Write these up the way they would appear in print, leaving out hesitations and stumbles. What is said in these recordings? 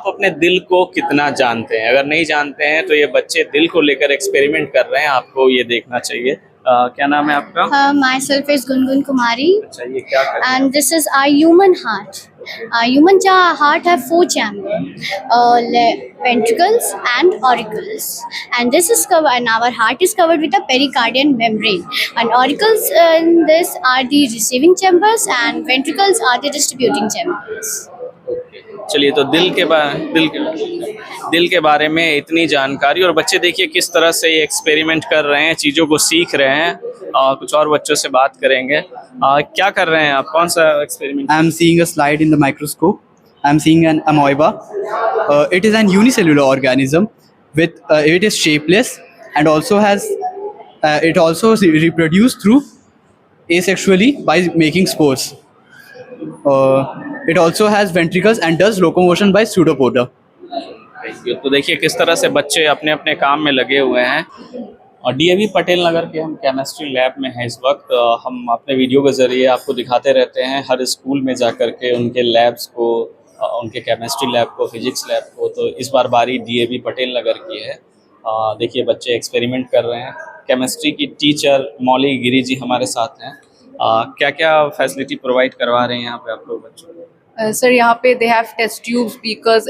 आप अपने दिल को कितना जानते हैं? अगर नहीं जानते हैं तो ये बच्चे दिल को लेकर एक्सपेरिमेंट कर रहे हैं, आपको ये देखना चाहिए। क्या नाम है आपका? Myself is Gungun Kumari, अच्छा, ये क्या कर रहे हैं? and this is our human heart. Heart have four chambers, ventricles and auricles, and this is covered. And our heart is covered with a pericardial membrane. And auricles in this are the receiving chambers, and ventricles are the distributing chambers. चलिए, तो दिल के बारे में इतनी जानकारी, और बच्चे देखिए किस तरह से ये एक्सपेरिमेंट कर रहे हैं, चीज़ों को सीख रहे हैं। कुछ और बच्चों से बात करेंगे। क्या कर रहे हैं आप? कौन सा experiment? I am seeing a slide in the microscope. I am seeing an amoeba. It is an unicellular organism with it is shapeless and also has it also reproduces through asexually by making spores. It also has ventricles and does locomotion by pseudopoda. तो देखिए किस तरह से बच्चे अपने अपने काम में लगे हुए हैं। और डीएवी पटेल नगर के हम केमिस्ट्री लैब में हैं इस वक्त। हम अपने वीडियो के ज़रिए आपको दिखाते रहते हैं हर स्कूल में जा कर के उनके लैब्स को, उनके केमिस्ट्री लैब को, फिजिक्स लैब को। तो इस बार बारी डीएवी पटेल नगर की है। देखिए बच्चे एक्सपेरिमेंट कर रहे हैं। केमिस्ट्री की टीचर मौली गिरी जी हमारे साथ हैं। क्या क्या फैसिलिटी प्रोवाइड करवा रहे हैं यहाँ पे आप लोग बच्चों को? सर यहाँ पे they have test tubes, beakers,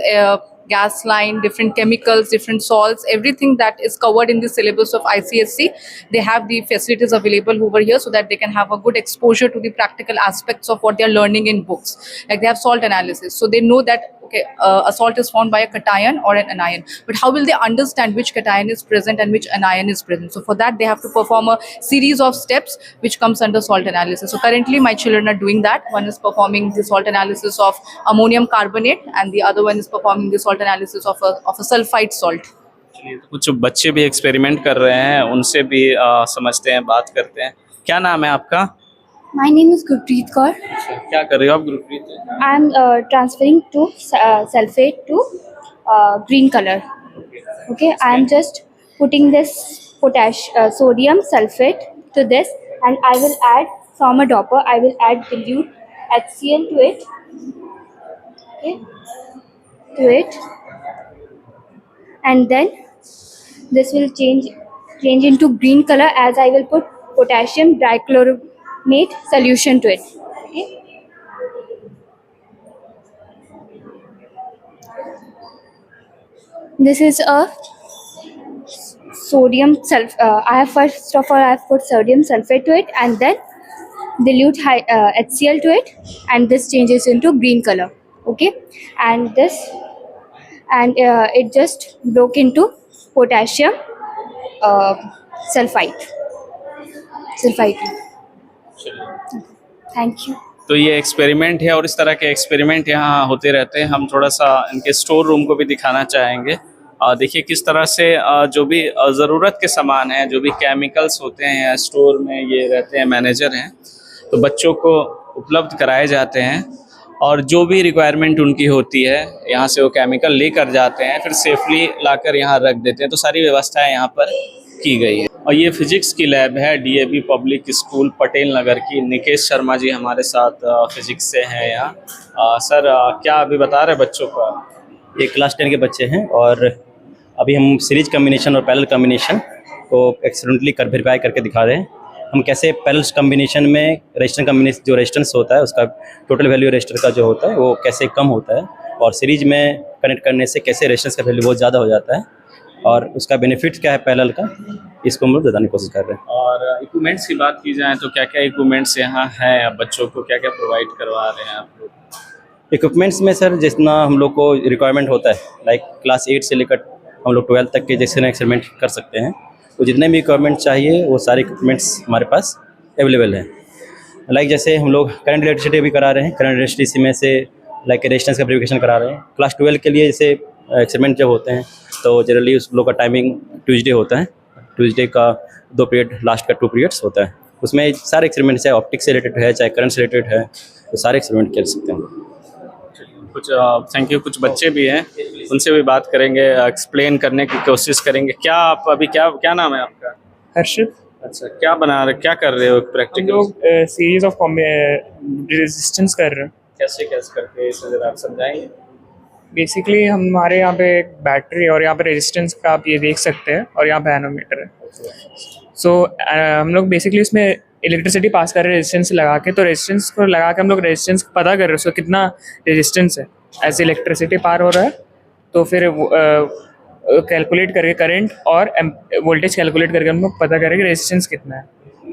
gas line, different chemicals, different salts, everything that is covered in the syllabus of ICSC. They have the facilities available over here so that they can have a good exposure to the practical aspects of what they are learning in books. Like they have salt analysis, so they know that okay, a salt is formed by a cation or an anion. But how will they understand which cation is present and which anion is present? So for that, they have to perform a series of steps which comes under salt analysis. So currently, my children are doing that. One is performing the salt analysis of ammonium carbonate, and the other one is performing the salt analysis of a sulfite salt. कुछ बच्चे भी experiment कर रहे हैं, उनसे भी समझते हैं, बात करते हैं। क्या नाम है आपका? My name is Gurpreet Kaur. क्या कर रहे हो आप Gurpreet? I am transferring to sulfate to green color. Okay, I am just putting this sodium sulfate to this, and I will add from a dropper. I will add dilute HCl to it. Okay, to it, and then this will change into green color as I will put potassium dichloromate solution to it. Okay. This is a sodium I have first of all I have put sodium sulfate to it, and then dilute HCl to it, and this changes into green color. Okay, and it just broke into potassium sulfite. Thank you. तो ये experiment है और इस तरह के experiment यहाँ होते रहते हैं। हम थोड़ा सा इनके स्टोर रूम को भी दिखाना चाहेंगे। देखिए किस तरह से जो भी ज़रूरत के सामान हैं, जो भी केमिकल्स होते हैं स्टोर में, ये रहते हैं, मैनेजर हैं, तो बच्चों को उपलब्ध कराए जाते हैं। और जो भी रिक्वायरमेंट उनकी होती है यहाँ से वो केमिकल लेकर जाते हैं, फिर सेफली लाकर यहाँ रख देते हैं। तो सारी व्यवस्थाएं यहाँ पर की गई है। और ये फिजिक्स की लैब है DAV public school Patel Nagar की। निकेश शर्मा जी हमारे साथ फिजिक्स से हैं यहाँ। सर क्या अभी बता रहे बच्चों को? ये क्लास 10 के बच्चे हैं और अभी हम सीरीज कम्बिनेशन और पैरेलल कम्बिनेशन को एक्सीडेंटली वेरीफाई करके दिखा रहे हैं। हम कैसे पैरेलल कम्बिनेशन में रेजिस्टेंस कम्बिनेशन, जो रेजिस्टेंस होता है उसका टोटल वैल्यू रेजिस्टर का जो होता है वो कैसे कम होता है, और सीरीज में कनेक्ट करने से कैसे रेजिस्टेंस का वैल्यू बहुत ज़्यादा हो जाता है, और उसका बेनिफिट क्या है पैरेलल का, इसको हम लोग बताने की कोशिश कर रहे हैं। और इक्विपमेंट्स की बात की जाए तो क्या क्या इक्विपमेंट्स यहाँ हैं, बच्चों को क्या क्या प्रोवाइड करवा रहे हैं आप लोग? इक्विपमेंट्स में सर जितना हम लोग को रिक्वायरमेंट होता है, लाइक क्लास 8 से लेकर हम लोग 12 तक के जैसे एक्सपेरिमेंट कर सकते हैं, तो जितने भी इक्विपमेंट चाहिए वो सारे इक्विपमेंट्स हमारे पास अवेलेबल हैं। लाइक जैसे हम लोग करंट इलेक्ट्रिसिटी भी करा रहे हैं, करंट इलेक्ट्रिसिटी में से लाइक रेजिस्टेंस का वेरिफिकेशन करा रहे हैं। क्लास 12 के लिए जैसे एक्सपेरिमेंट जब होते हैं तो जनरली उस लोग का टाइमिंग ट्यूसडे होता है। ट्यूसडे का 2 पीरियड, लास्ट का 2 पीरियड्स होता है। उसमें सारे एक्सपेरिमेंट चाहे ऑप्टिक्स से रिलेटेड है, चाहे करंट से रिलेटेड है, तो सारे एक्सपेरिमेंट कर सकते हैं। कुछ थैंक यू। कुछ बच्चे भी हैं, उनसे भी बात करेंगे, एक्सप्लेन करने की कोशिश करेंगे। क्या आप अभी क्या नाम है आपका? हर्षित। अच्छा, क्या बना रहे, क्या कर रहे हो? प्रैक्टिकल हम लोग सीरीज ऑफ रेजिस्टेंस कर रहे हैं। कैसे करके इसे जरा आप समझाएंगे? बेसिकली हमारे यहाँ पे एक बैटरी और यहाँ पे रेजिस्टेंस का आप ये देख सकते हैं और यहाँ पे एनोमीटर है। सो हम लोग बेसिकली उसमें इलेक्ट्रिसिटी पास कर रहे हैं रेजिस्टेंस लगा के, तो रेजिस्टेंस को लगा के हम लोग रेजिस्टेंस पता कर रहे हैं उसका कितना रेजिस्टेंस है। एज इलेक्ट्रिसिटी पार हो रहा है तो फिर कैलकुलेट करके करंट और वोल्टेज कैलकुलेट करके हम लोग पता करेंगे रेजिस्टेंस कितना है।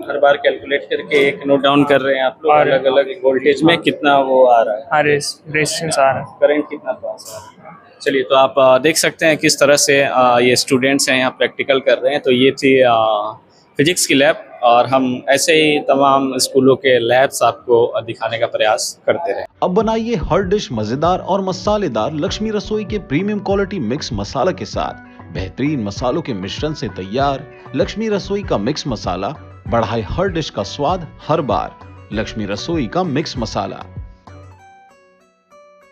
हर बार कैलकुलेट करके एक नोट डाउन कर रहे हैं आप लोग, और- अलग अलग वोल्टेज में कितना वो आ रहा है, हाँ रेजिस्टेंस आ रहा है। करंट कितना पास आ रहा है। चलिए, तो आप देख सकते हैं किस तरह से ये स्टूडेंट्स हैं यहाँ प्रैक्टिकल कर रहे हैं। तो ये थी फिजिक्स की लैब, और हम ऐसे ही तमाम स्कूलों के लैब्स आपको दिखाने का प्रयास करते रहे। अब बनाइए हर डिश मजेदार और मसालेदार लक्ष्मी रसोई के प्रीमियम क्वालिटी मिक्स मसाला के साथ। बेहतरीन मसालों के मिश्रण से तैयार लक्ष्मी रसोई का मिक्स मसाला बढ़ाए हर डिश का स्वाद हर बार। लक्ष्मी रसोई का मिक्स मसाला।